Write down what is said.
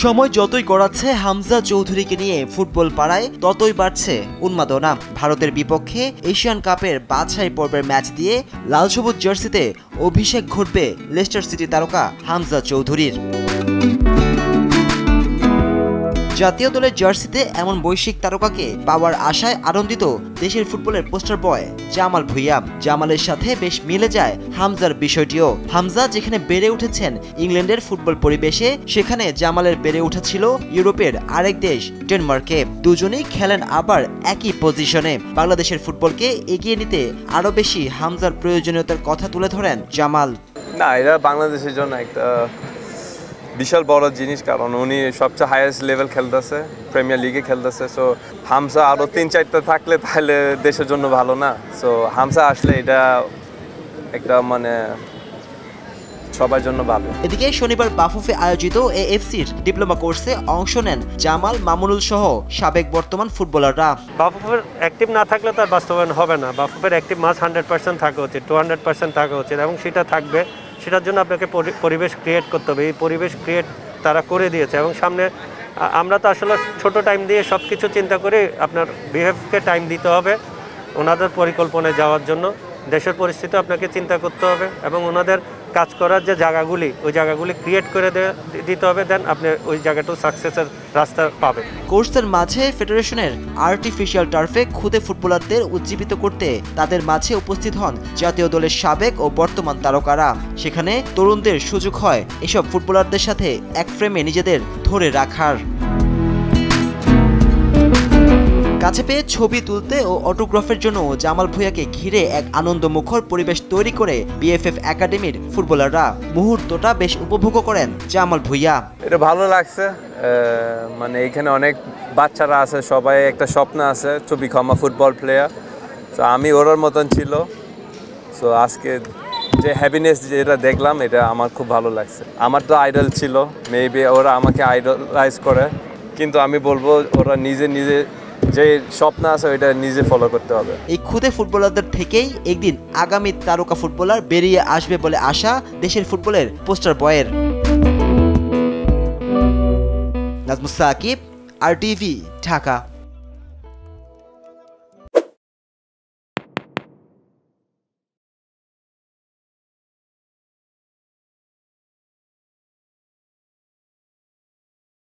সময় যতই গড়াচ্ছে হামজা চৌধুরীকে নিয়ে ফুটবল পাড়ায় ততই বাড়ছে উন্মাদনা। ভারতের বিপক্ষে এশিয়ান কাপের বাছাই পর্বের ম্যাচ দিয়ে লাল সবুজ জার্সিতে অভিষেক ঘটবে লেস্টার সিটি তারকা হামজা চৌধুরীর। জাতীয় দলের জার্সিতে এমন বৈশ্বিক তারকাকে পাওয়ার আশায় আনন্দিত দেশের ফুটবলের পোস্টার বয় জামাল ভুঁইয়া। জামালের সাথে বেশ মিলে যায় হামজার বিষয়টিও। হামজা যেখানে বেড়ে উঠেছেন ইংল্যান্ডের ফুটবল পরিবেশে, সেখানে জামালের বেড়ে উঠা ছিল ইউরোপের আরেক দেশ ডেনমার্কে। দুজনেই খেলেন আবার একই পজিশনে। বাংলাদেশের ফুটবলকে এগিয়ে নিতে আরো বেশি হামজার প্রয়োজনীয়তার কথা তুলে ধরেন জামাল। না, এটা বাংলাদেশের জন্য একটা বিশাল বড় জিনিস, কারণ উনি সবচেয়ে হাইয়েস্ট লেভেল খেলতেছে, প্রিমিয়ার লিগে খেলতেছে। সো হামজা আরও 3-4টা থাকলে তাহলে দেশের জন্য ভালো না। সো হামজা আসলে এটা একটা সবার জন্য ভালো। এদিকে শনিবার বাফুফে আয়োজিত এএফসির ডিপ্লোমা কোর্সে অংশ নেন জামাল, মামুনুল সহ সাবেক বর্তমান ফুটবলাররা। বাফুফের অ্যাক্টিভ না থাকলে তার বাস্তবায়ন হবে না। বাফুফের অ্যাক্টিভ মাস 100% থাকা উচিত, 200% থাকা উচিত, এবং সেটা থাকবে। সেটার জন্য আপনাকে পরিবেশ ক্রিয়েট করতে হবে। এই পরিবেশ ক্রিয়েট তারা করে দিয়েছে, এবং সামনে আমরা তো আসলে ছোট টাইম দিয়ে সব কিছু চিন্তা করে আপনার বিহেভকে টাইম দিতে হবে ওনাদের পরিকল্পনায় যাওয়ার জন্য। দেশের পরিস্থিতি আপনাকে চিন্তা করতে হবে, এবং ওনাদের কাজ করার যে জায়গাগুলি, ওই জায়গাগুলি ক্রিয়েট করে দিতে হবে। দেন আপনি ওই জায়গাটাও সাকসেসের রাস্তা পাবেন। কোর্সের মাঝে ফেডারেশনের আর্টিফিশিয়াল টার্ফে খুদে ফুটবলারদের উজ্জীবিত করতে তাদের মাঝে উপস্থিত হন জাতীয় দলের সাবেক ও বর্তমান তারকারা। সেখানে তরুণদের সুযোগ হয় এসব ফুটবলারদের সাথে এক ফ্রেমে নিজেদের ধরে রাখার। কাছে পেয়ে ছবি তুলতে ও অটোগ্রাফের জন্য জামাল ভুঁইয়াকে ঘিরে এক আনন্দমুখর পরিবেশ তৈরি করে বিএফএফ একাডেমির ফুটবলাররা। মুহূর্তটা বেশ উপভোগ করেন জামাল ভুঁইয়া। এটা ভালো লাগছে, এখানে অনেক বাচ্চারা আছে, সবাই একটা স্বপ্ন আছে ছবি খামা ফুটবল প্লেয়ার। তো আমি ওরার মতন ছিল। সো আজকে যে হ্যাপিনেস যেটা দেখলাম, এটা আমার খুব ভালো লাগছে। আমার তো আইডল ছিল, মেবি ওরা আমাকে আইডলাইজ করে, কিন্তু আমি বলবো ওরা নিজে যে স্বপ্ন আছে ওইটা নিজে ফলো করতে হবে। এই খুদে ফুটবলারদের থেকেই একদিন আগামী তারকা ফুটবলার বেরিয়ে আসবে বলে আশা দেশের ফুটবলের পোস্টার বয়ের। নাজমুস সাকিব, RTV, ঢাকা।